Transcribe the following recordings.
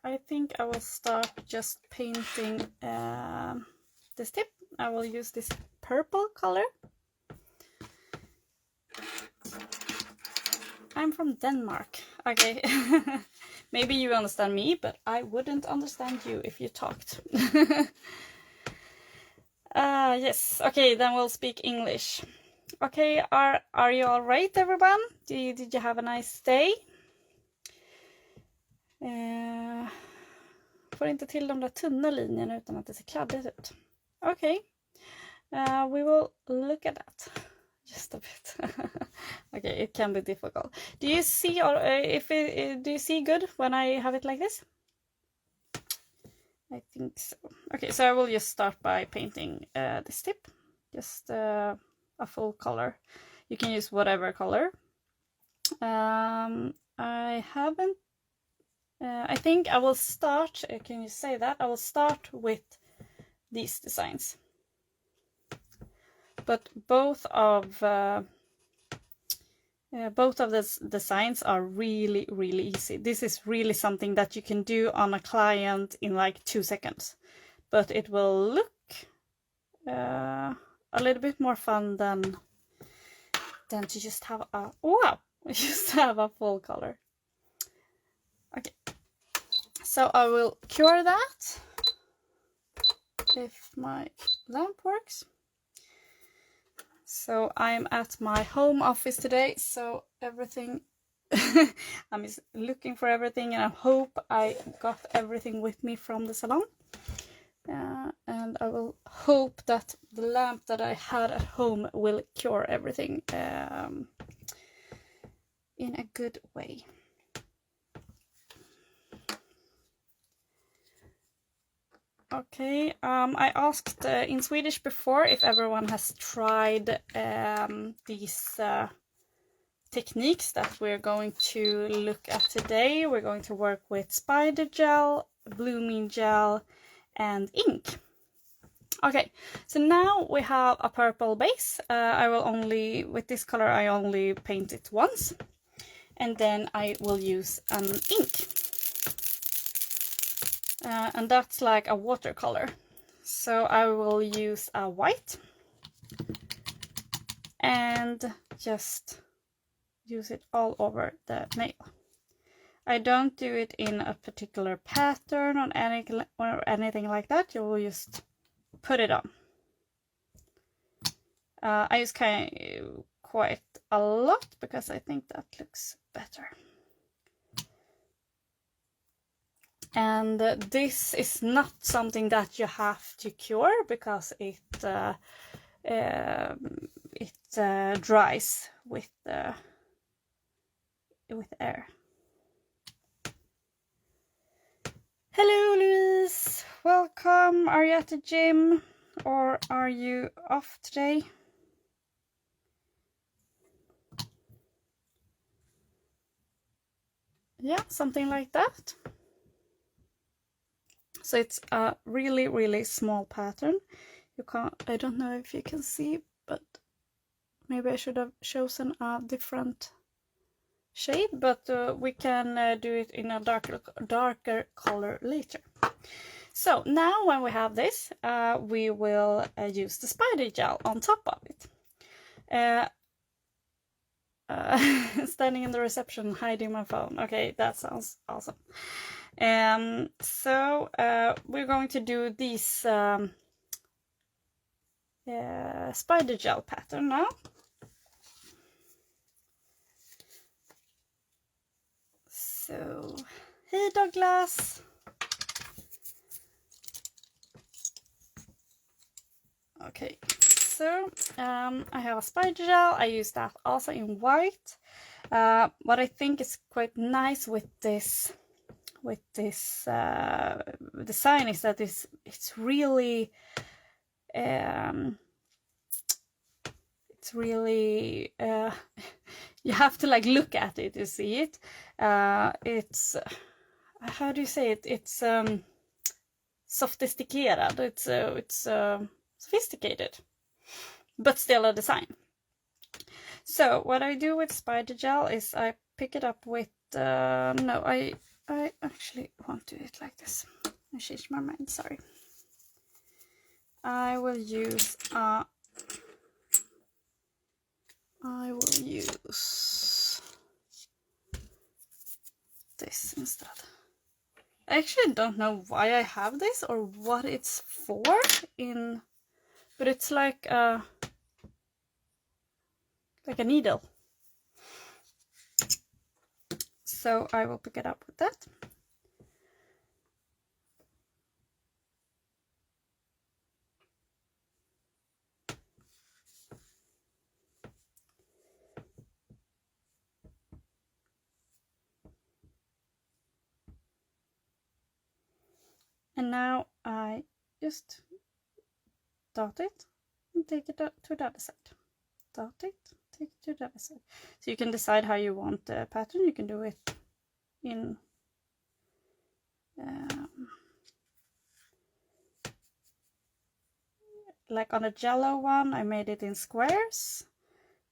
I think I will start just painting this tip. I will use this purple color. I'm from Denmark. Okay. Maybe you understand me, but I wouldn't understand you if you talked. Yes. Okay, then we'll speak English. Okay, are you all right, everyone? Did you have a nice day? Får inte till de där tunna linjerna utan att det ser kladdigt ut. Okay. We will look at that just a bit. Okay, it can be difficult. Do you see, or do you see good when I have it like this? I think so. Okay, so I will just start by painting this tip, just a full color. You can use whatever color. I haven't. I think I will start. Can you say that? I will start with these designs. But both of the designs are really easy. This is really something that you can do on a client in like 2 seconds, but it will look a little bit more fun than to just have a full color. Okay, so I will cure that if my lamp works. So I'm at my home office today, so everything I'm just looking for everything, and I hope I got everything with me from the salon. And I will hope that the lamp that I had at home will cure everything in a good way. Okay, I asked in Swedish before if everyone has tried these techniques that we're going to look at today. We're going to work with spider gel, blooming gel, and ink. Okay, so now we have a purple base. I will only, with this color, I only paint it once, and then I will use an ink. And that's like a watercolor. So I will use a white and just use it all over the nail. I don't do it in a particular pattern or anything like that. You will just put it on. I use quite a lot because I think that looks better. And this is not something that you have to cure because it dries with air. Hello, Louise. Welcome. Are you at the gym or are you off today? Yeah, something like that. So it's a really small pattern. I don't know if you can see, but maybe I should have chosen a different shade, but we can do it in a darker color later. So now when we have this, we will use the spider gel on top of it. Standing in the reception, hiding my phone. Okay, that sounds awesome. So we're going to do these spider gel pattern now. So, hey Douglas! Okay, so I have a spider gel. I use that also in white. What I think is quite nice with this design is that it's really you have to like look at it to see it. It's how do you say it? It's sophisticated. It's sophisticated, but still a design. So what I do with spider gel is I pick it up with I I actually won't do it like this. I changed my mind, sorry. I will use this instead. I actually don't know why I have this or what it's for but it's like a needle. So I will pick it up with that. And now I just dot it and take it to the other side. Dot it, take it to the other side. So you can decide how you want the pattern. You can do it in like on the yellow one, I made it in squares,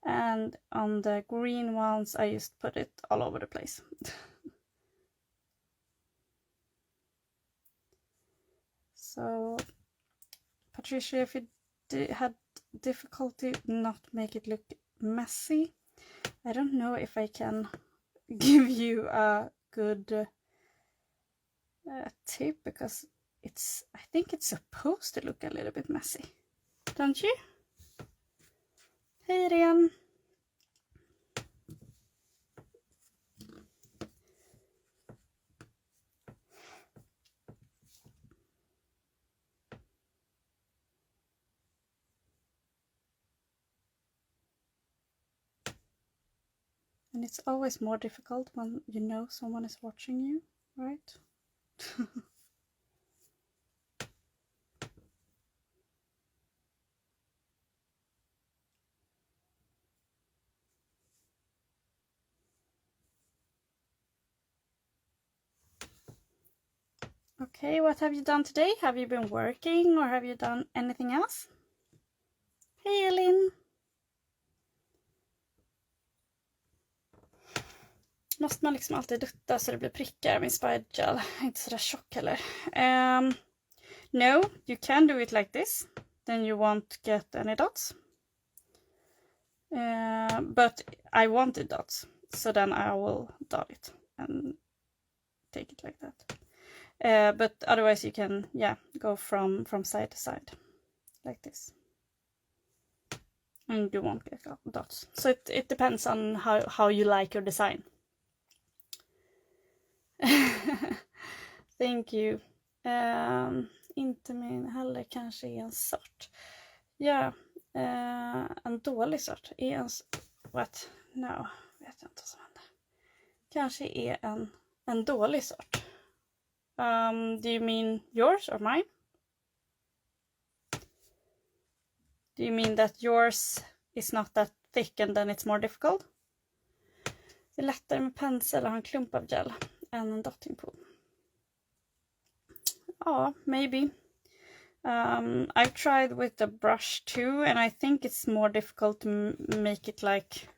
and on the green ones, I just put it all over the place. So, Patricia, if you had difficulty not make it look messy, I don't know if I can give you a good tip, because I think it's supposed to look a little bit messy, don't you? Hej Irene! And it's always more difficult when you know someone is watching you, right? Okay, what have you done today? Have you been working or have you done anything else? Hej Elin! Måste man liksom alltid dutta så det blir prickar med spider gel? Inte sådär tjock heller. No, you can do it like this. Then you won't get any dots. But I wanted dots. So then I will dot it and take it like that. But otherwise you can, go from side to side like this. And you won't get dots. So it depends on how you like your design. Thank you. Inte min heller kanske är en sort. Ja, en dålig sort. What? No, vet jag inte vad som händer. Kanske är en dålig sort. Do you mean yours or mine? Do you mean that yours is not that thick and then it's more difficult? Det är lättare med pensel och ha en klump av gel än en dotting pool. Ja, maybe. I've tried with the brush too, and I think it's more difficult to make it like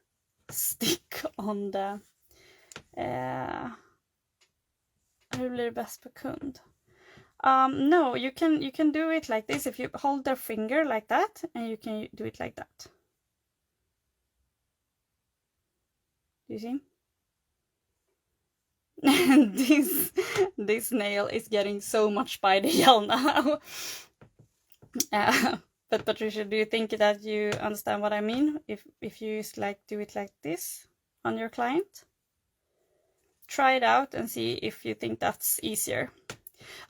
stick on the... hur blir det bäst på kund? No, you can do it like this. If you hold their finger like that, and you can do it like that. Do you see? this nail is getting so much spider gel now. But Patricia, do you think that you understand what I mean? If you do it like this on your client? Try it out and see if you think that's easier.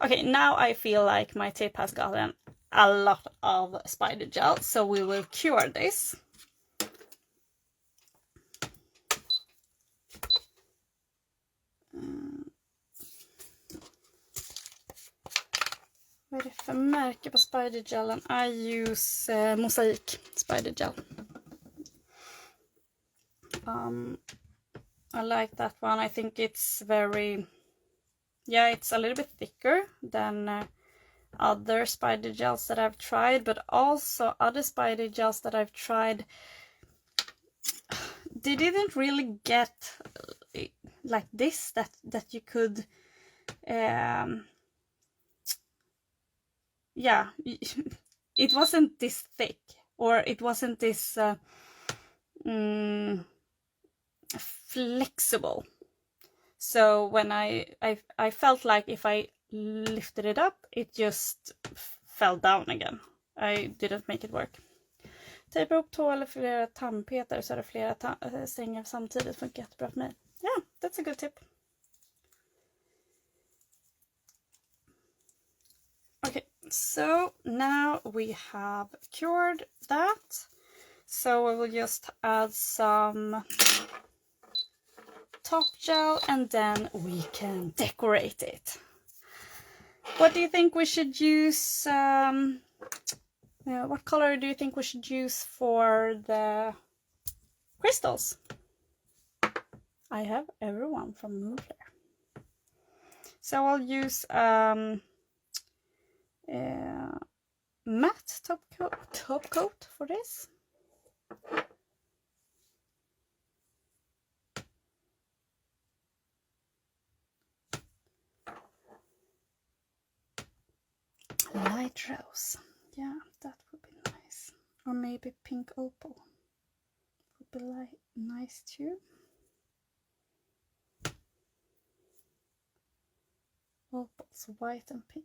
Okay, now I feel like my tip has gotten a lot of spider gel, so we will cure this. Vad är det för märke på spider gelen? I use Mosaic spider gel. I like that one. I think it's very, it's a little bit thicker than other spider gels that I've tried, but also other spider gels that I've tried, they didn't really get like this, that you could yeah, it wasn't this thick, or it wasn't this flexible. So when I felt like if I lifted it up, it just fell down again. I didn't make it work. Tejpa ihop 2 eller flera tandpetar så är det flera strängar samtidigt, funkar jättebra för mig. Yeah, that's a good tip. Okay, so now we have cured that. So we will just add some top gel and then we can decorate it. What do you think we should use? What color do you think we should use for the crystals? I have everyone from Moonflair. So I'll use matte top coat for this. Light rose. Yeah, that would be nice. Or maybe pink opal. Would be nice too. Opals, white and pink.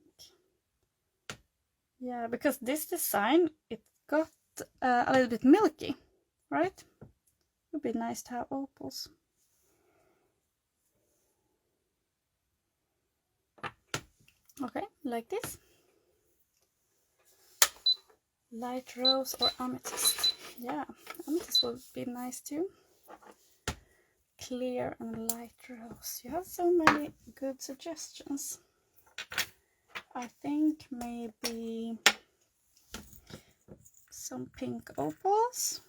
Yeah, because this design, it got a little bit milky, right? Would be nice to have opals. Okay, like this. Light rose or amethyst. Yeah, amethyst would be nice too. Clear and light rose. You have so many good suggestions. I think maybe some pink opals.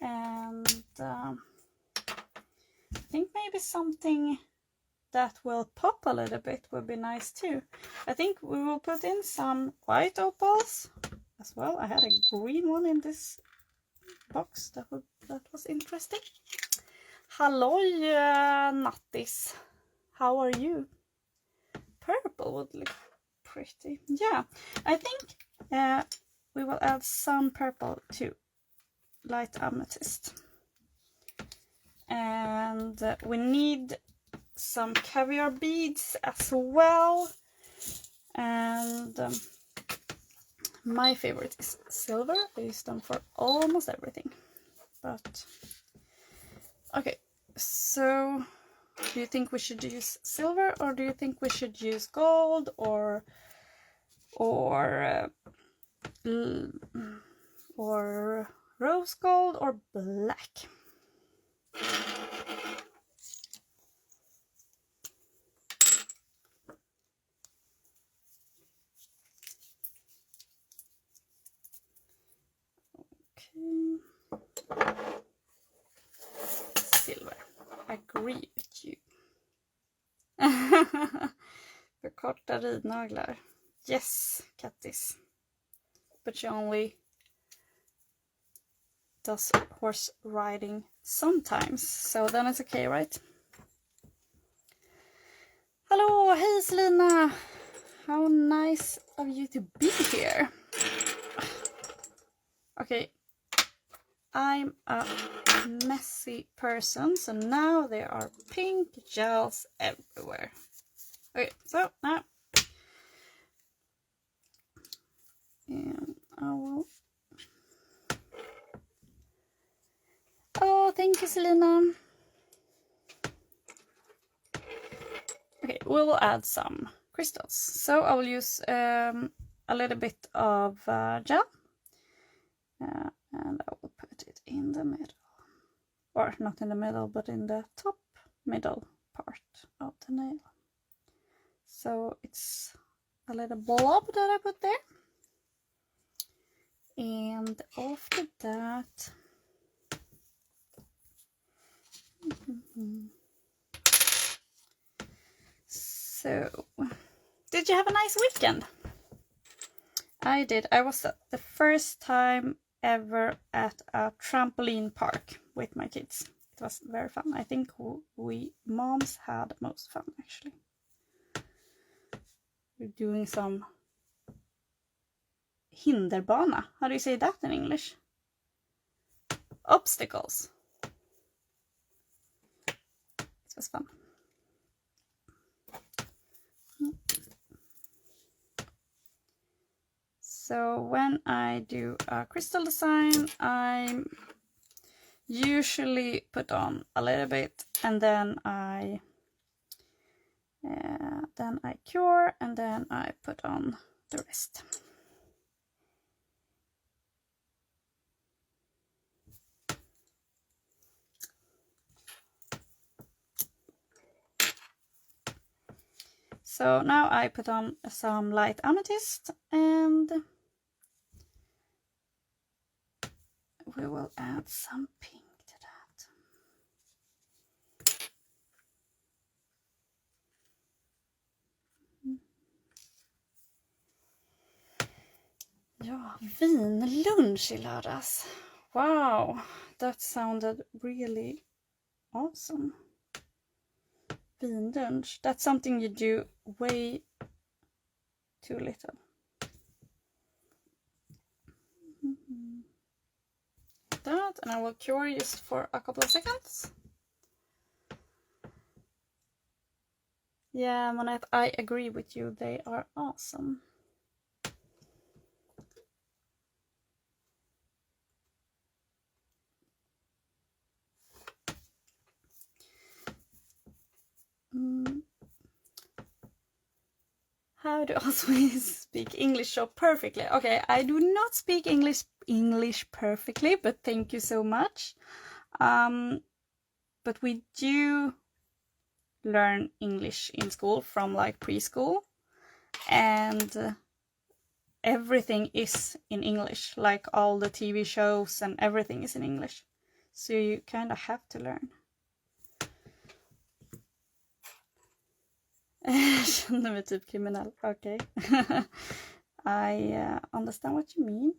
And I think maybe something that will pop a little bit would be nice too. I think we will put in some white opals as well. I had a green one in this box that was interesting. Halloj, Nattis. How are you? Purple would look pretty. Yeah, I think we will add some purple too. Light amethyst. And we need some caviar beads as well. And my favorite is silver. I use them for almost everything. But okay, so do you think we should use silver, or do you think we should use gold, or rose gold, or black? Silver. Agree with you. För korta ridnaglar. Yes, Kattis. But she only does horse riding sometimes, so then it's okay, right? Hello, hey Selina. How nice of you to be here. Okay, I'm a messy person, so now there are pink gels everywhere. Okay, so now I will. Oh, thank you, Selina. Okay, we will add some crystals. So I will use a little bit of gel. And I will put it in the middle. Or not in the middle, but in the top middle part of the nail. So it's a little blob that I put there. And after that... So, did you have a nice weekend? I did. I was the first time ever at a trampoline park with my kids. It was very fun. I think we moms had most fun actually. We're doing some hinderbana. How do you say that in English? Obstacles. It was fun. So when I do a crystal design, I usually put on a little bit, and then I cure, and then I put on the rest. So now I put on some light amethyst, and we will add some pink to that. Ja, vinlunch i lördags. Wow, that sounded really awesome. Vinlunch. That's something you do way too little. That, and I will cure just for a couple of seconds. Yeah, Monette, I agree with you. They are awesome. How do Swedes speak English so perfectly? Okay, I do not speak English perfectly, but thank you so much. But we do learn English in school from like preschool, and everything is in English, like all the TV shows and everything is in English, so you kind of have to learn. Känner mig typ kriminell. Okay. I understand what you mean.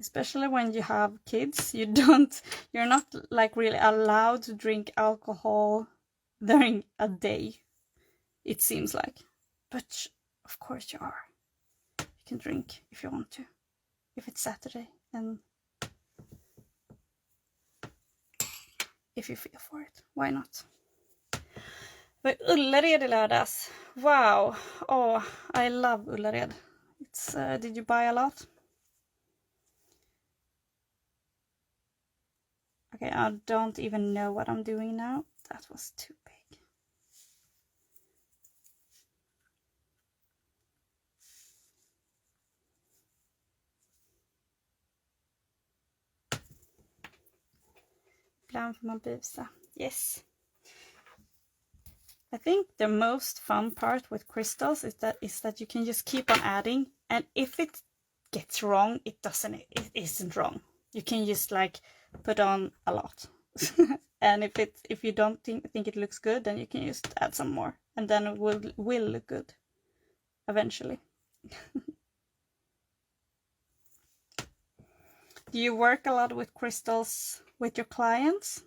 Especially when you have kids, you're not like really allowed to drink alcohol during a day, it seems like. But of course you are. You can drink if you want to, if it's Saturday, and if you feel for it, why not? But Ullared i lördags. Wow. Oh, I love Ullared. It's did you buy a lot? Okay, I don't even know what I'm doing now. That was too big. Ibland får man busa. Yes. I think the most fun part with crystals is that you can just keep on adding, and if it gets wrong, it isn't wrong. You can just like put on a lot. And if you don't think it looks good, then you can just add some more, and then it will look good eventually. Do you work a lot with crystals with your clients?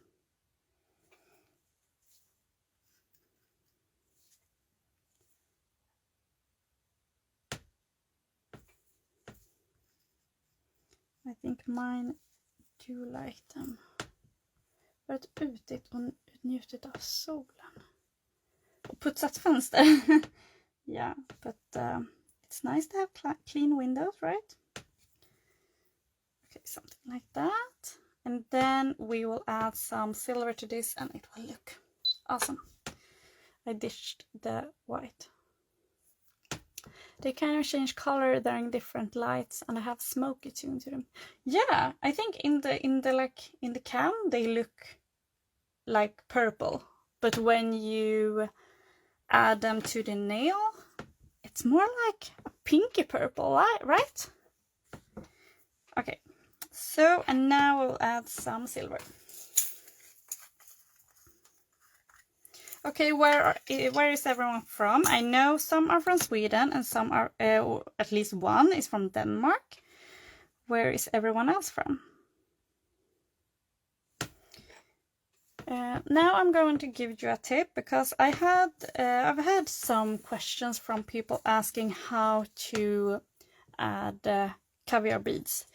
I think mine do like them. Varit ute och njutit av solen. Och putsat fönster. Yeah, but it's nice to have clean windows, right? Okay, something like that. And then we will add some silver to this, and it will look awesome. I ditched the white. They kind of change color during different lights, and I have smoky tune to them. Yeah, I think in the cam they look like purple, but when you add them to the nail, it's more like a pinky purple, right? Okay, so, and now we'll add some silver. Okay, where is everyone from? I know some are from Sweden and some are, or at least one is from Denmark. Where is everyone else from? Now I'm going to give you a tip, because I've had some questions from people asking how to add caviar beads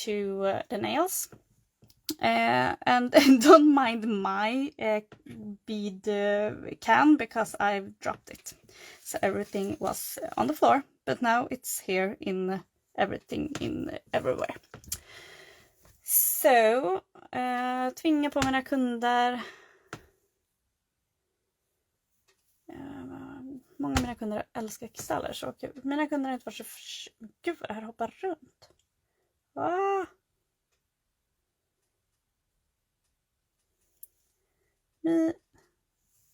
to the nails. And don't mind my bead can, because I've dropped it. So everything was on the floor, but now it's here in everything in everywhere. So, tvinga på mina kunder. Många av mina kunder älskar kristaller, så mina kunder har inte varit så... Gud vad det här hoppar runt. Ah!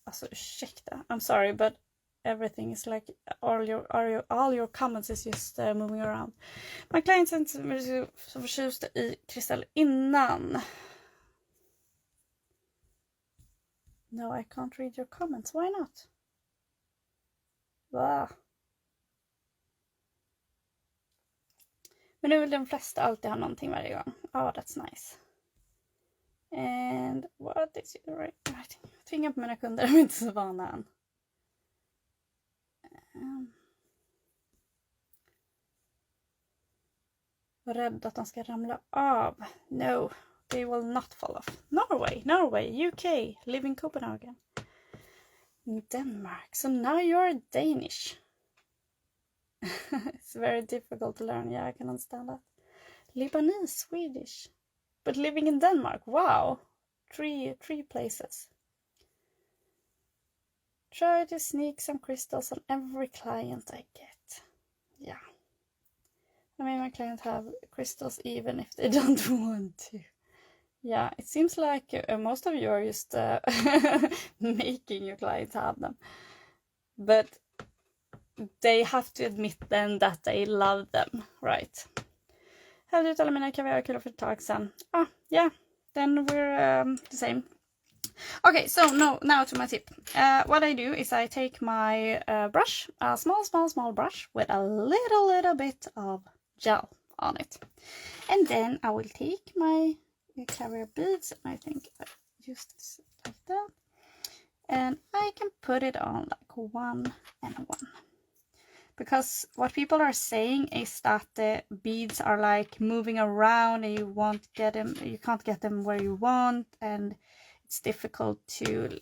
Alltså ursäkta, I'm sorry, but everything is like all your comments is just moving around. My clients är inte så förtjusta i kristall innan. No, I can't read your comments. Why not? Va? Men nu vill de flesta alltid ha någonting varje gång. Oh, that's nice. And what is it right? Tvinga på mina kunder, de är inte så vana än. Rädd att de ska ramla av. No, they will not fall off. Norway, UK, live in Copenhagen. Denmark, so now you're Danish. It's very difficult to learn. Yeah, I can understand that. Lebanese, Swedish, but living in Denmark. Wow, three places. Try to sneak some crystals on every client I get. Yeah, I mean, my clients have crystals even if they don't want to. Yeah, it seems like most of you are just making your clients have them, but they have to admit then that they love them, right? Have du uttalat mina kaviarkulor för ett tag sedan? Yeah, then we're the same. Okay, so now to my tip. What I do is I take my brush, a small brush with a little bit of gel on it, and then I will take my caviar beads, and I think I use this like that, and I can put it on like one and one, because what people are saying is that the beads are like moving around and you can't get them where you want, and it's difficult to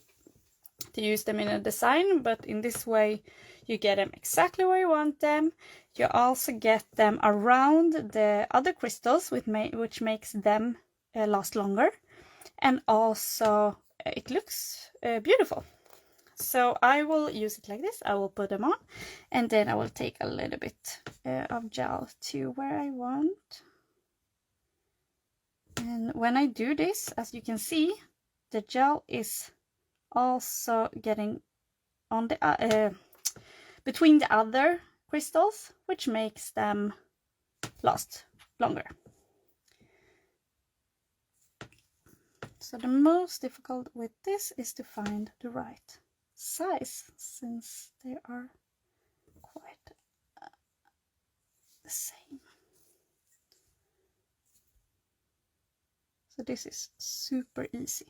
use them in a design. But in this way you get them exactly where you want them. You also get them around the other crystals, which makes them last longer, and also it looks beautiful. So I will use it like this. I will put them on, and then I will take a little bit of gel to where I want. And when I do this, as you can see, the gel is also getting on the between the other crystals, which makes them last longer. So the most difficult with this is to find the right size, since they are quite the same. So this is super easy.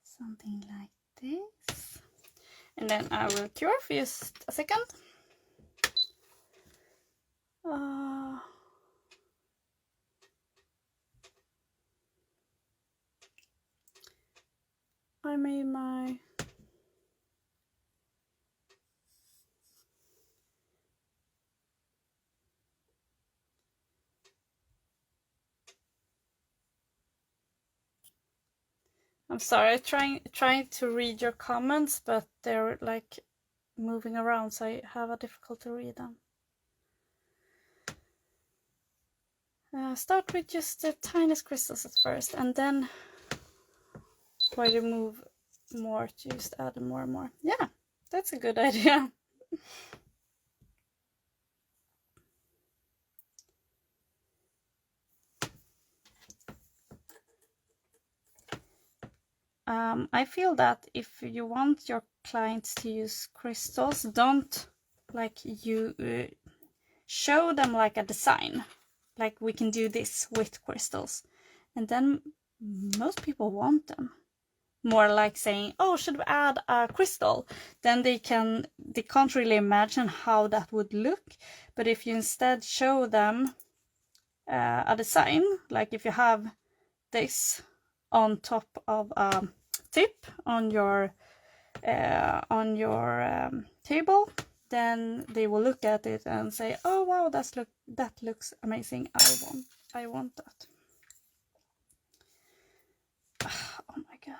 Something like this. And then I will cure for just a second. I made my I'm sorry, I'm trying to read your comments, but they're like moving around, so I have a difficult to read them. Start with just the tiniest crystals at first, and then try to move more to just add more and more. Yeah, that's a good idea. I feel that if you want your clients to use crystals, don't like you show them like a design, like we can do this with crystals, and then most people want them. More like saying, oh, should we add a crystal? Then they can't really imagine how that would look. But if you instead show them a design, like if you have this on top of a tip on your table, then they will look at it and say, oh wow, that looks amazing. I want that. Oh my god.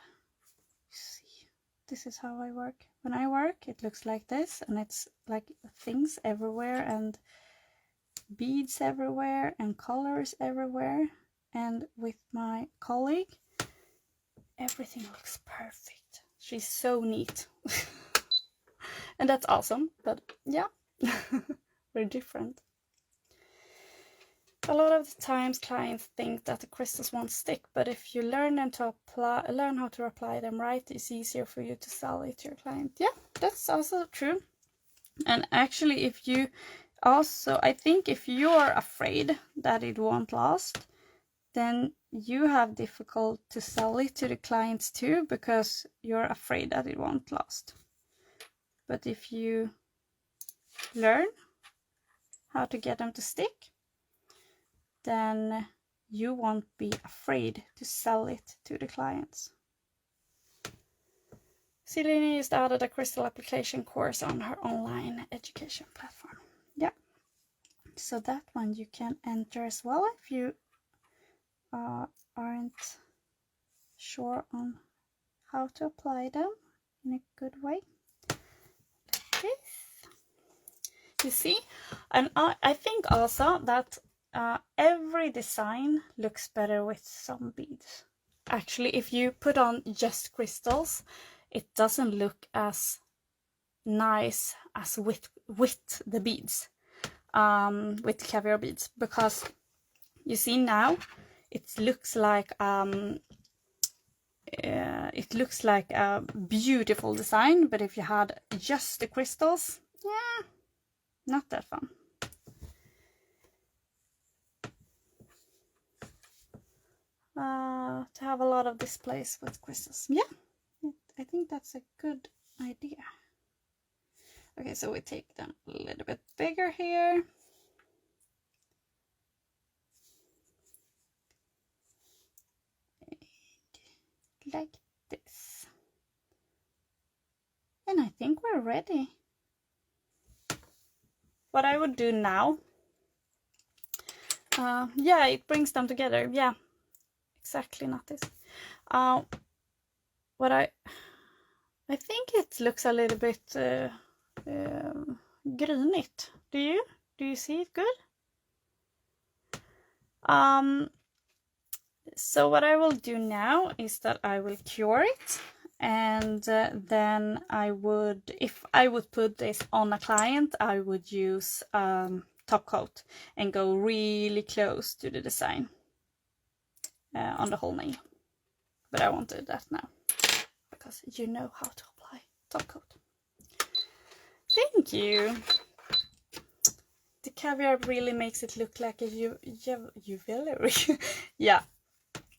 See, this is how I work. When I work, it looks like this, and it's like things everywhere and beads everywhere and colors everywhere. And with my colleague, everything looks perfect. She's so neat. And that's awesome, but yeah, we're different. A lot of the times clients think that the crystals won't stick, but if you learn how to apply them right, it's easier for you to sell it to your client. Yeah, that's also true. And actually, I think if you're afraid that it won't last, then you have difficult to sell it to the clients too, because you're afraid that it won't last. But if you learn how to get them to stick, then you won't be afraid to sell it to the clients. Celine just added a crystal application course on her online education platform. Yeah, so that one you can enter as well if you aren't sure on how to apply them in a good way. Like this. You see, and I think also that every design looks better with some beads. Actually, if you put on just crystals, it doesn't look as nice as with the beads, with caviar beads, because you see now it looks like a beautiful design, but if you had just the crystals, yeah, not that fun. To have a lot of displays with crystals. Yeah, I think that's a good idea. Okay, so we take them a little bit bigger here. Like this. And I think we're ready. What I would do now, yeah, it brings them together. Yeah, exactly, not this. What I think it looks a little bit greenigt. Do you see it good? So what I will do now is that I will cure it, and then I would, if I would put this on a client, I would use top coat and go really close to the design on the whole nail. But I won't do that now, because you know how to apply top coat. Thank you. The caviar really makes it look like a jewelry. Yeah,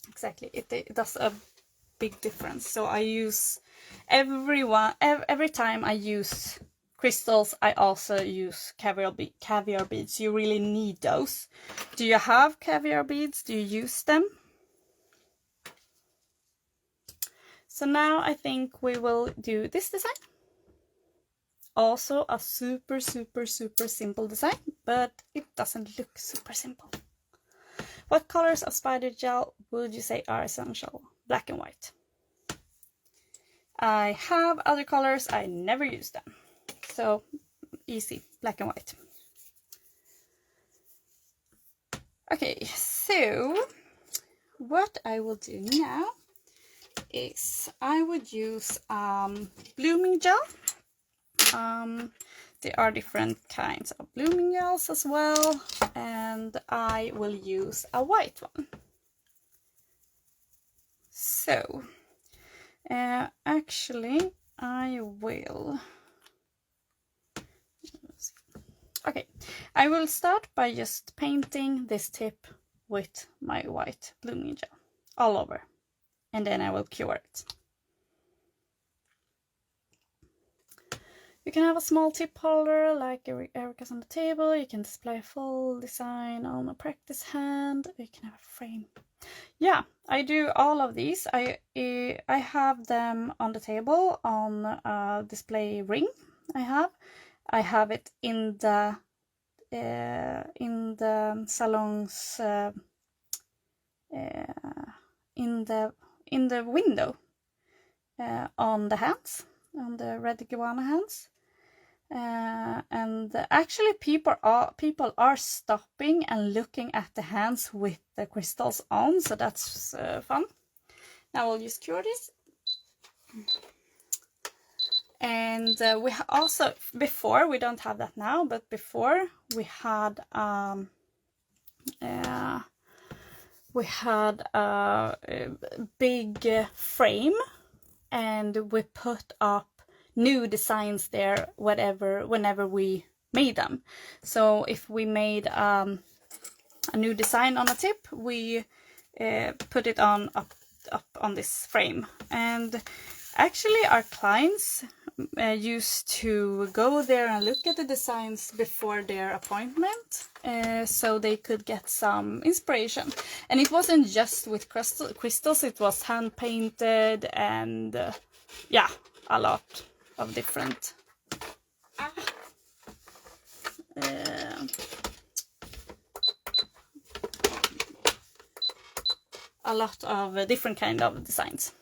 exactly. It does a big difference. So I use every time I use crystals, I also use caviar beads. You really need those. Do you have caviar beads? Do you use them? So now I think we will do this design. Also a super simple design, but it doesn't look super simple. What colors of spider gel would you say are essential? Black and white. I have other colors, I never use them. So easy, black and white. Okay, so what I will do now is I would use blooming gel. There are different kinds of blooming gels as well, and I will use a white one. So Actually, I will. Okay, I will start by just painting this tip with my white blooming gel all over, and then I will cure it. You can have a small tip holder like Erica's on the table. You can display a full design on a practice hand. You can have a frame. Yeah, I do all of these. I have them on the table on a display ring. I have it in the salons in the window on the hands, on the red IGUANA hands. And actually people are stopping and looking at the hands with the crystals on, so that's fun. Now we'll just cure this. And we also, before, we don't have that now, but before we had a big frame, and we put up new designs there whenever we made them. So if we made a new design on a tip, we put it up on this frame. And actually our clients used to go there and look at the designs before their appointment, so they could get some inspiration. And it wasn't just with crystals, it was hand painted, and yeah, a lot of different kind of designs.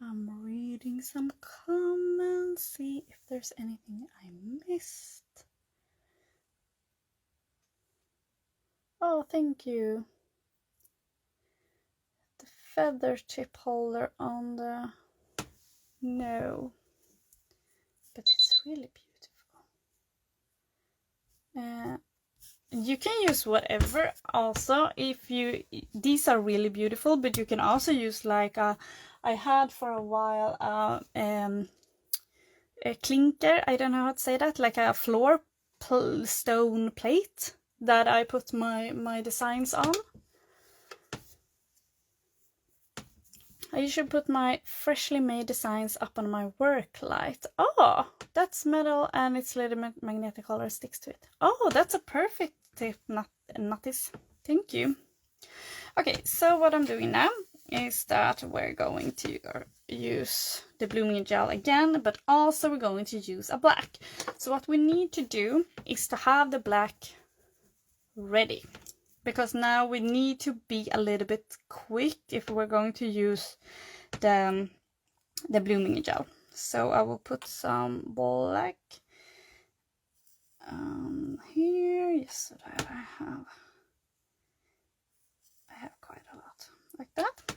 I'm reading some comments, see if there's anything I missed. Oh, thank you. The feather tip holder on the... No. But it's really beautiful. You can use whatever also. These are really beautiful, but you can also use like I had for a while a clinker, I don't know how to say that, like a floor stone plate that I put my designs on. I usually put my freshly made designs up on my work light. Oh, that's metal and it's little magnetic color sticks to it. Oh, that's a perfect tip, Nattis. Thank you. Okay, so what I'm doing now is that we're going to use the blooming gel again, but also we're going to use a black. So what we need to do is to have the black ready, because now we need to be a little bit quick if we're going to use the blooming gel. So I will put some black here, just so that I have quite a lot like that.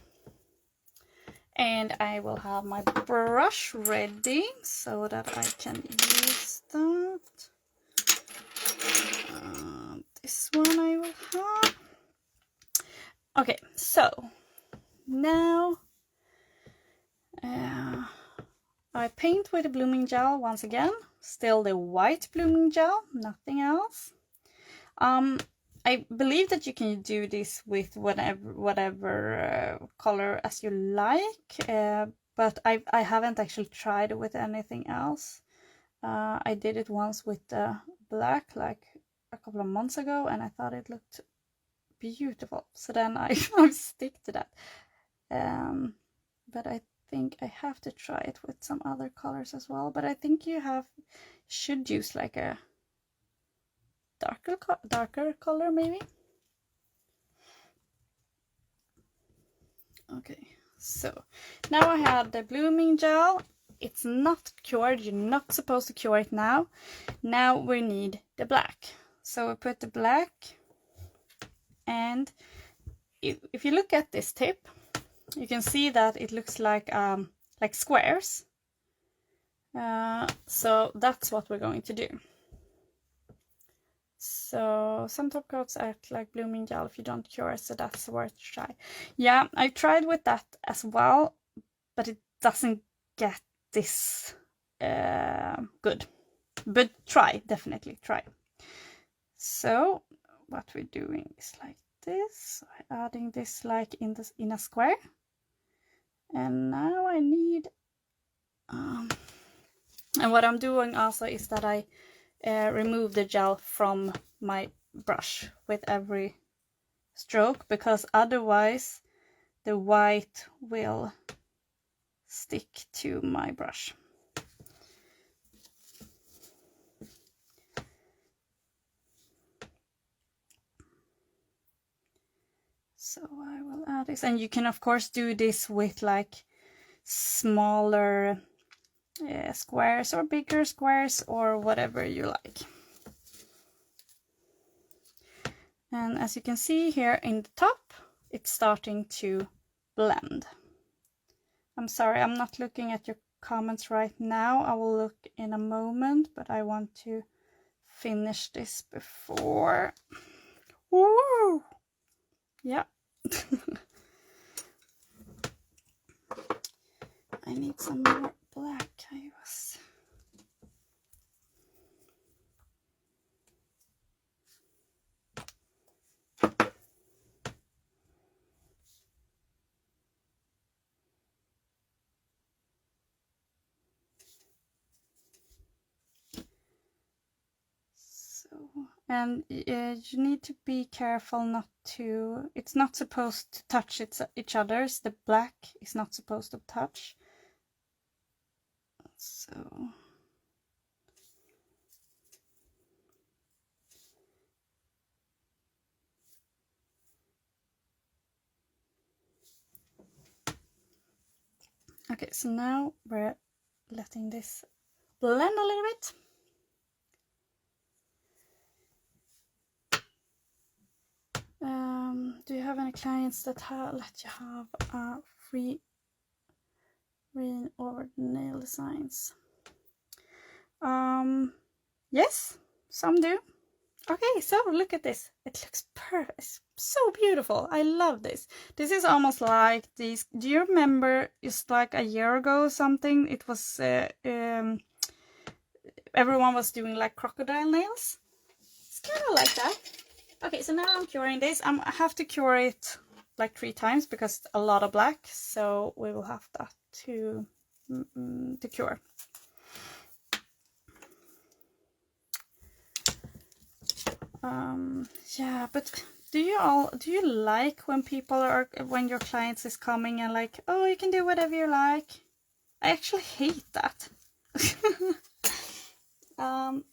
And I will have my brush ready so that I can use that. This one I will have. Okay, so now I paint with the blooming gel once again. Still the white blooming gel, nothing else. I believe that you can do this with whatever color as you like, but I haven't actually tried it with anything else. I did it once with the black like a couple of months ago, and I thought it looked beautiful, so then I stick to that. But I think I have to try it with some other colors as well. But I think you should use like a darker color maybe. Okay, so now I have the blooming gel. It's not cured, you're not supposed to cure it now. Now we need the black. So we put the black, and if you look at this tip, you can see that it looks like squares. So that's what we're going to do. So some top coats act like blooming gel if you don't cure, so that's worth a try. Yeah, I tried with that as well, but it doesn't get this good. But try, definitely try. So what we're doing is like this. So I'm adding this like in a square. And now I need and what I'm doing also is that I remove the gel from my brush with every stroke, because otherwise the white will stick to my brush. So I will add this, and you can of course do this with like smaller squares or bigger squares or whatever you like. And as you can see here in the top, it's starting to blend. I'm sorry, I'm not looking at your comments right now. I will look in a moment, but I want to finish this before. Woo! Yeah. I need some more black canvas. And you need to be careful not to, it's not supposed to touch each other's. The black is not supposed to touch. So okay, so now we're letting this blend a little bit. Do you have any clients that let you have a free reading over the nail designs? Yes, some do. Okay, so look at this. It looks perfect. It's so beautiful. I love this. This is almost like these. Do you remember just like a year ago or something? It was everyone was doing like crocodile nails. It's kind of like that. Okay, so now I'm curing this. I have to cure it like 3 times because it's a lot of black, so we will have that to cure. Yeah, but do you like when people are, when your clients is coming and like, oh, you can do whatever you like? I actually hate that.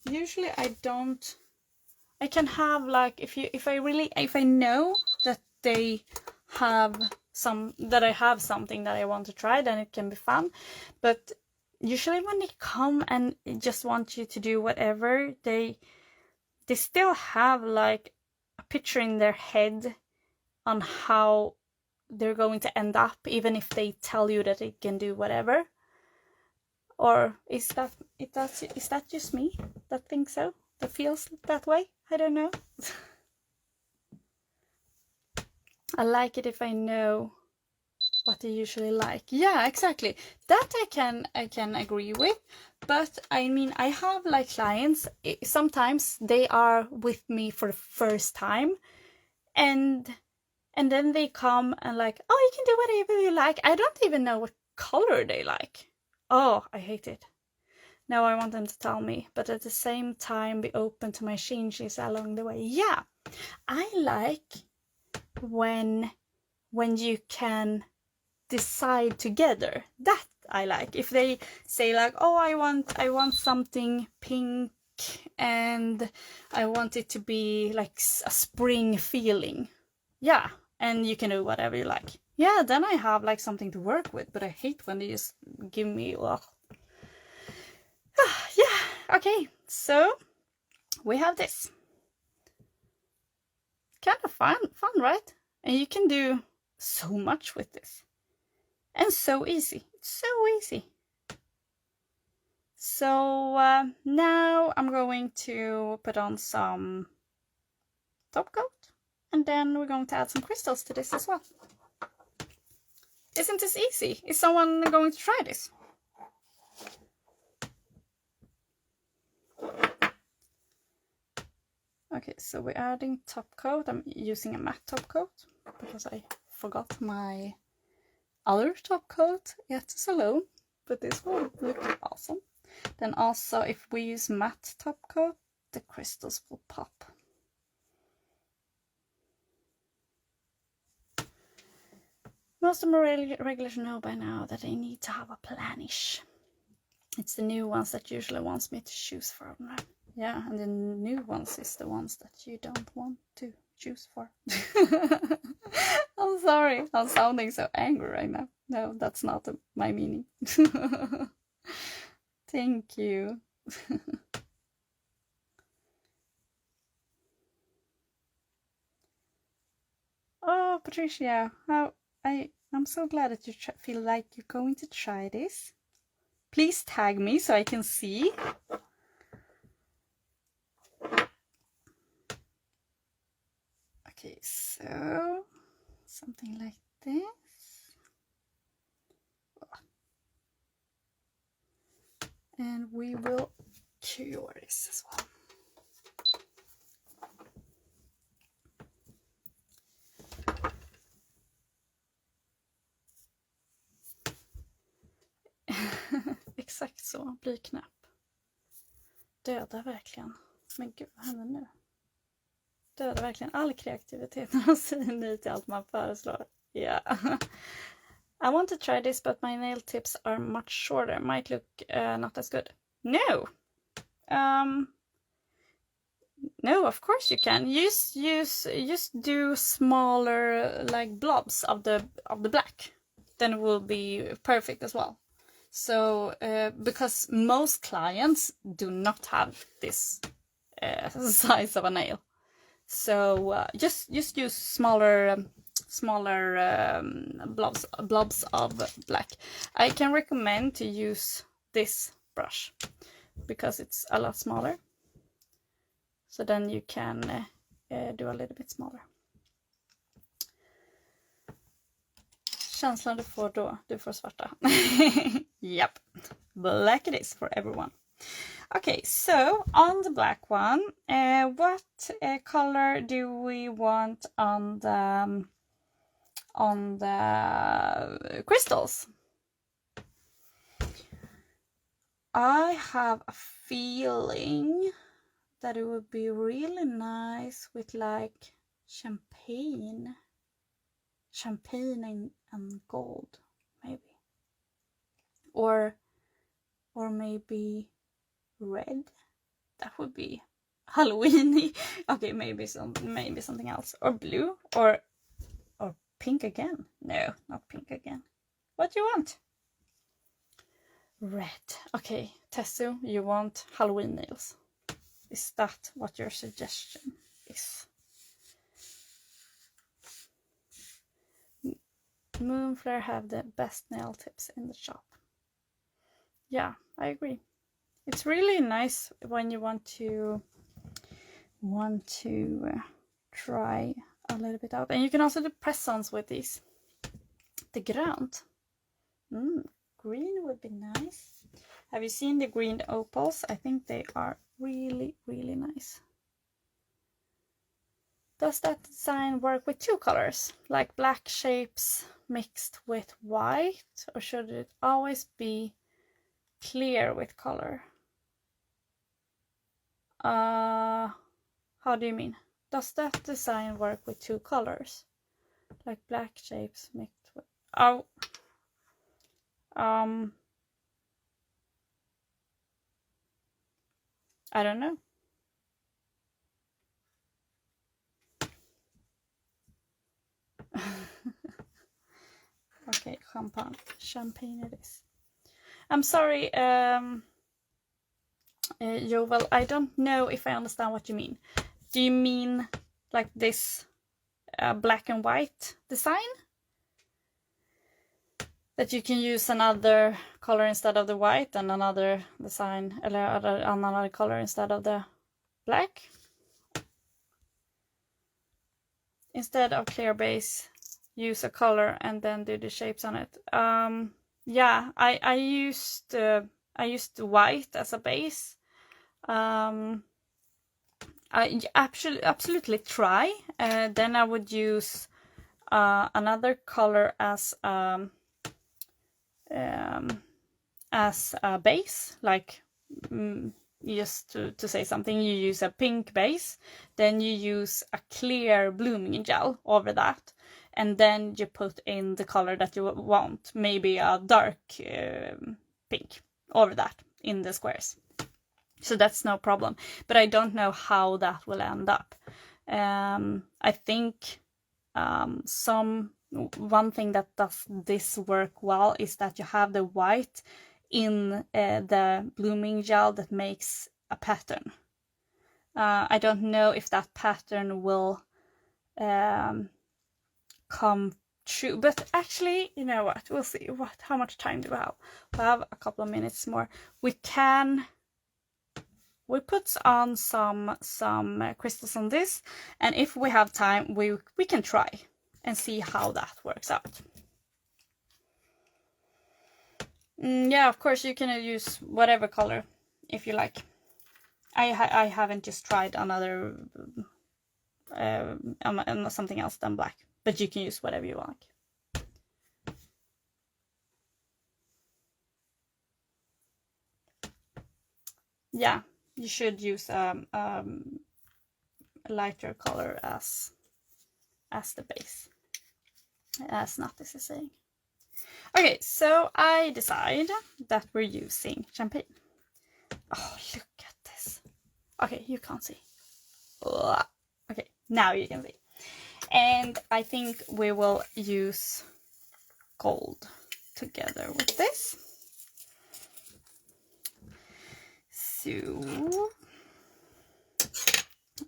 Usually I don't. I can have like, if I know that they have that I have something that I want to try, then it can be fun. But usually when they come and just want you to do whatever, they still have like a picture in their head on how they're going to end up, even if they tell you that they can do whatever. Or is that just me that thinks so? That feels that way? I don't know. I like it if I know what they usually like. Yeah, exactly. That I can agree with. But I mean, I have like clients, sometimes they are with me for the first time, and then they come and like, oh, you can do whatever you like. I don't even know what color they like. Oh, I hate it. Now I want them to tell me, but at the same time be open to my changes along the way. Yeah, I like when you can decide together. That I like. If they say like, oh, I want something pink and I want it to be like a spring feeling. Yeah, and you can do whatever you like. Yeah, then I have like something to work with, but I hate when they just give me, well, yeah, okay, so we have this. Kind of fun, right? And you can do so much with this. And so easy. It's so easy. So now I'm going to put on some top coat. And then we're going to add some crystals to this as well. Isn't this easy? Is someone going to try this? Okay, so we're adding top coat. I'm using a matte top coat because I forgot my other top coat at the salon, but this will look awesome. Then also, if we use matte top coat, the crystals will pop. Most of my regulars know by now that I need to have a planish. It's the new ones that usually wants me to choose from. Yeah, and the new ones is the ones that you don't want to choose for. I'm sorry, I'm sounding so angry right now. No, that's not my meaning. Thank you. Oh, Patricia, I'm so glad that you feel like you're going to try this. Please tag me so I can see. Okay, so something like this. And we will cure this as well. Exakt så, blyknapp. Döda verkligen. Men gud, vad händer nu? Döda verkligen all kreativitet när man säger nej till allt man föreslår. Yeah. I want to try this, but my nail tips are much shorter. Might look not as good. No. No, of course you can. Just do smaller like blobs of the black. Then it will be perfect as well. So because most clients do not have this size of a nail, so just use smaller blobs of black. I can recommend to use this brush because it's a lot smaller. So then you can do a little bit smaller. Känslan du får då, du får svarta. Yep, black it is for everyone. Okay, so on the black one, what color do we want on the crystals? I have a feeling that it would be really nice with like champagne and gold, maybe, or maybe red. That would be Halloweeny. Okay, maybe something else, or blue, or pink again. No, not pink again. What do you want? Red. Okay, Tessu, you want Halloween nails. Is that what your suggestion is? Moonflair have the best nail tips in the shop. Yeah, I agree. It's really nice when you want to try a little bit out. And you can also do press-ons with these. The grönt. Green would be nice. Have you seen the green opals? I think they are really, really nice. Does that design work with two colors, like black shapes mixed with white, or should it always be clear with color? How do you mean? Does that design work with two colors, like black shapes mixed with... Oh, I don't know. Okay, champagne it is. I'm sorry, Joel, I don't know if I understand what you mean. Do you mean like this black and white design? That you can use another color instead of the white and another design, or another color instead of the black? instead of clear base, use a color and then do the shapes on it. Yeah, I used white as a base. I absolutely try. Then I would use another color as a base, like just to say something, you use a pink base, then you use a clear blooming gel over that, and then you put in the color that you want, maybe a dark pink over that in the squares. So that's no problem, but I don't know how that will end up. I think one thing that does this work well is that you have the white in the blooming gel that makes a pattern. I don't know if that pattern will come true, but actually, you know what, we'll see. How much time do we have? We have a couple of minutes more. We put on some crystals on this, and if we have time, we can try and see how that works out. Yeah, of course you can use whatever color if you like. I haven't just tried another something else than black, but you can use whatever you like. Yeah, you should use a lighter color as the base, as Nattis is saying. Okay, so I decide that we're using champagne. Oh, look at this. Okay, you can't see. Okay, now you can see. And I think we will use gold together with this. So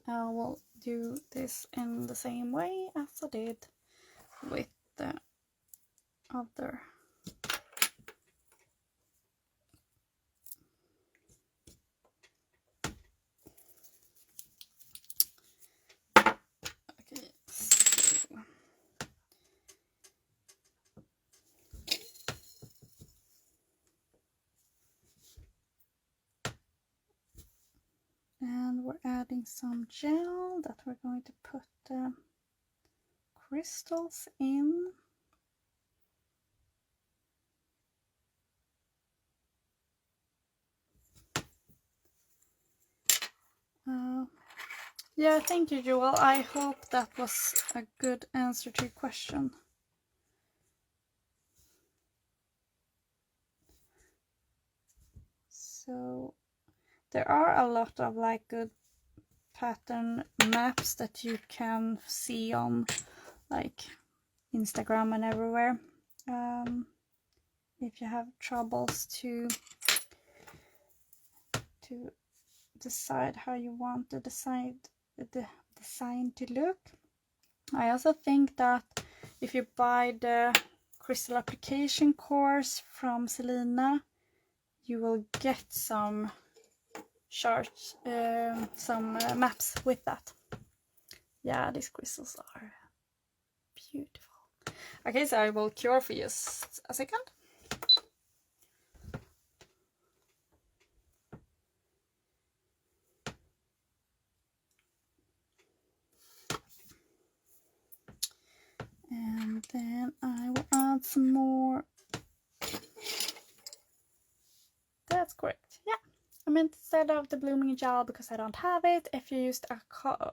I will do this in the same way as I did with the other. Okay, so and we're adding some gel that we're going to put crystals in. Yeah, thank you, Joel. I hope that was a good answer to your question. So there are a lot of like good pattern maps that you can see on like Instagram and everywhere. If you have troubles to decide how you want the design to look. I also think that if you buy the crystal application course from Selina, you will get some charts, some maps with that. Yeah, these crystals are beautiful. Okay, so I will cure for just a second. And then I will add some more. That's correct. Yeah, I meant instead of the blooming gel because I don't have it. If you used a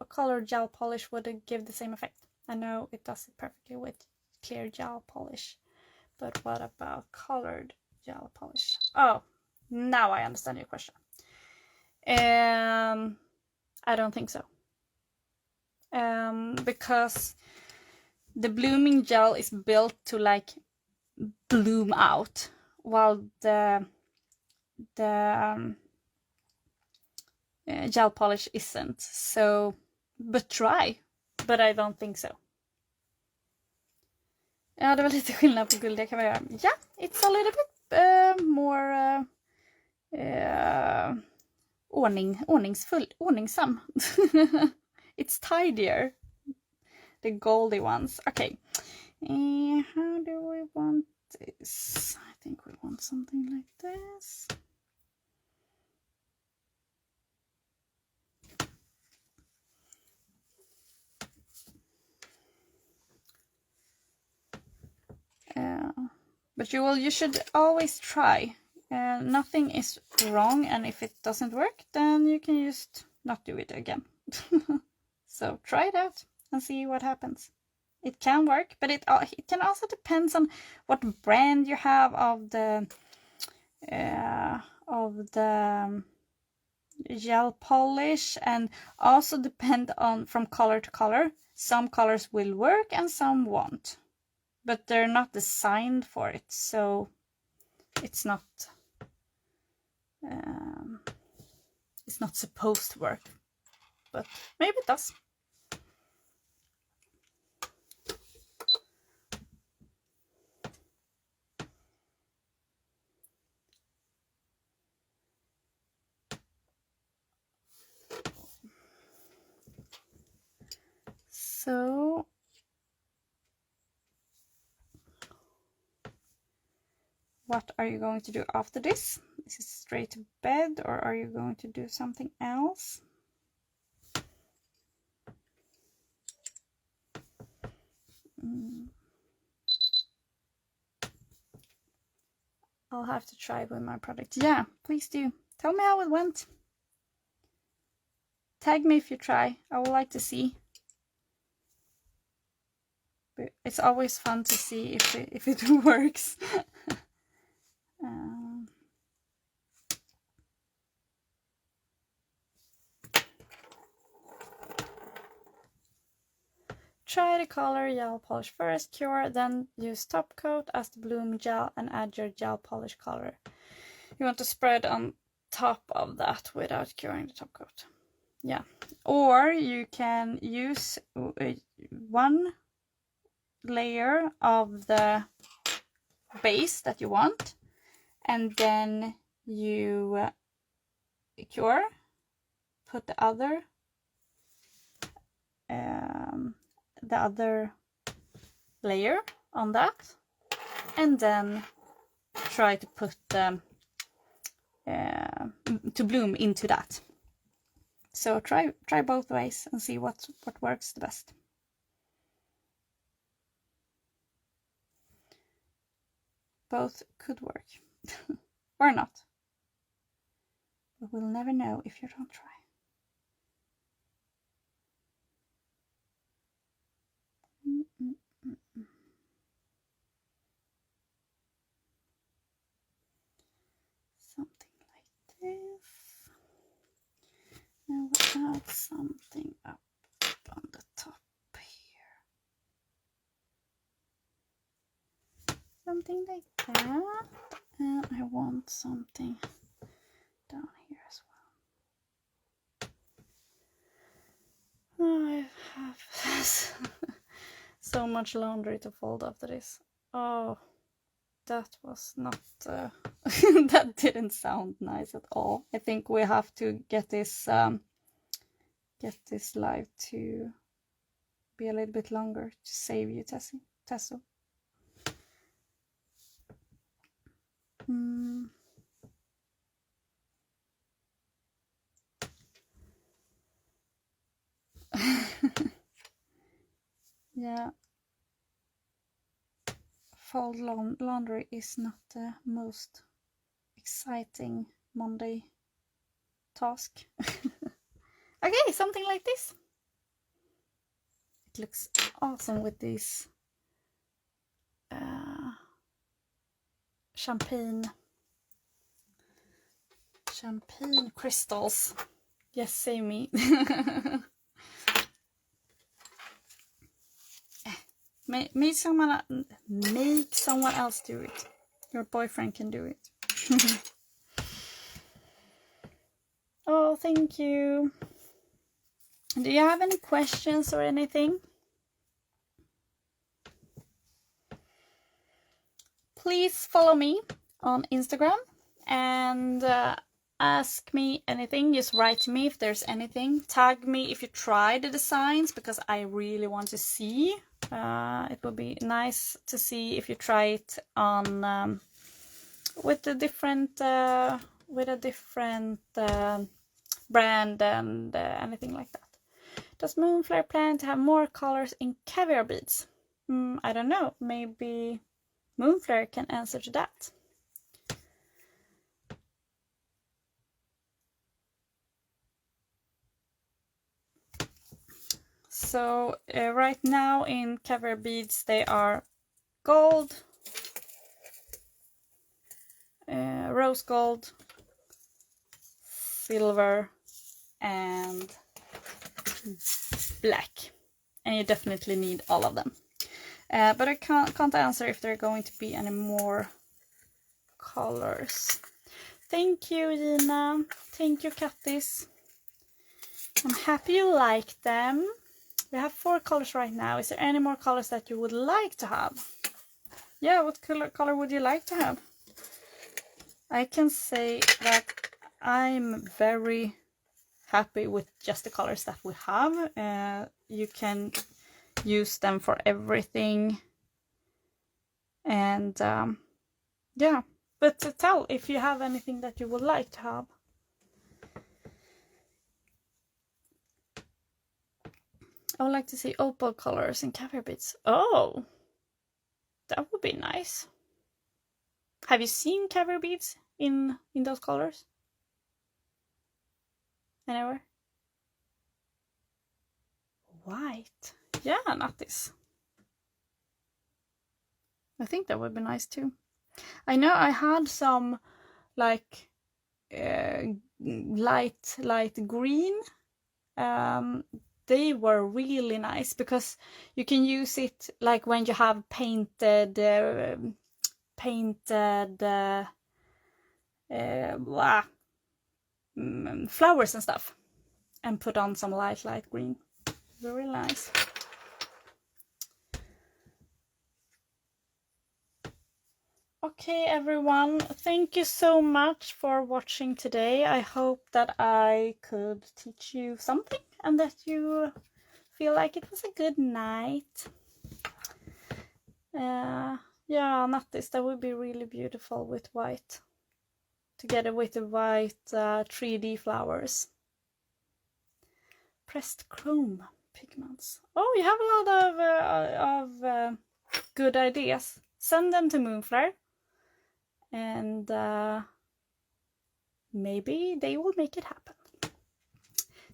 colored gel polish, would it give the same effect? I know it does it perfectly with clear gel polish, but what about colored gel polish? Oh, now I understand your question. I don't think so. Because the blooming gel is built to like bloom out, while the gel polish isn't. So, but try. But I don't think so. Ja, det var lite skillnad på guldiga kaviar. Yeah, it's a little bit more ordningsam. It's tidier the goldy ones. Okay, how do we want this? I think we want something like this. But you should always try. Nothing is wrong, and if it doesn't work, then you can just not do it again. So try it out and see what happens. It can work, but it can also depends on what brand you have of the gel polish, and also depend on from color to color. Some colors will work and some won't, but they're not designed for it, so it's not supposed to work, but maybe it does. So what are you going to do after this? Is it straight to bed, or are you going to do something else? I'll have to try it with my product. Yeah, please do. Tell me how it went. Tag me if you try. I would like to see. But it's always fun to see if it works. Try the color gel polish first, cure, then use top coat as the bloom gel and add your gel polish color. You want to spread on top of that without curing the top coat. Yeah, or you can use one layer of the base that you want, and then you cure, put the other layer on that, and then try to put to bloom into that. So try both ways and see what works the best. Both could work or not, but we'll never know if you don't try. Something like this. Now we'll add something up on the top here. Something like that. And I want something down here as well. I have so much laundry to fold after this. Oh, that was not that didn't sound nice at all. I think we have to get this live to be a little bit longer to save you, Tesso. Yeah, fold laundry is not the most exciting Monday task. Okay, something like this. It looks awesome with these champagne crystals. Yes, say me. Make someone else do it. Your boyfriend can do it. Oh, thank you. Do you have any questions or anything? Please follow me on Instagram, and ask me anything. Just write to me if there's anything. Tag me if you try the designs, because I really want to see. It would be nice to see if you try it on with a different brand and anything like that. Does Moonflair plan to have more colors in caviar beads? I don't know. Maybe Moonflair can answer to that. So right now in caviar beads they are gold, rose gold, silver, and black. And you definitely need all of them. But I can't answer if there are going to be any more colors. Thank you, Gina. Thank you, Kattis. I'm happy you like them. We have 4 colors right now. Is there any more colors that you would like to have? Yeah, what color would you like to have? I can say that I'm very happy with just the colors that we have. You can use them for everything. And yeah, but tell if you have anything that you would like to have. I would like to see opal colors in caviar beads. Oh, that would be nice. Have you seen caviar beads in those colors? Anywhere? White. Yeah, not this. I think that would be nice too. I know I had some like light green. They were really nice because you can use it like when you have painted flowers and stuff, and put on some light green. Very nice. Okay, everyone, thank you so much for watching today. I hope that I could teach you something and that you feel like it was a good night. Yeah, not this. That would be really beautiful with white, together with the white 3D flowers. Pressed chrome pigments. Oh, you have a lot of good ideas. Send them to Moonflair. And maybe they will make it happen.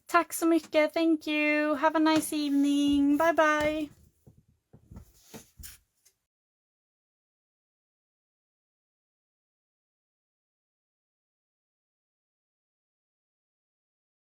Tack så mycket, thank you. Have a nice evening. Bye bye.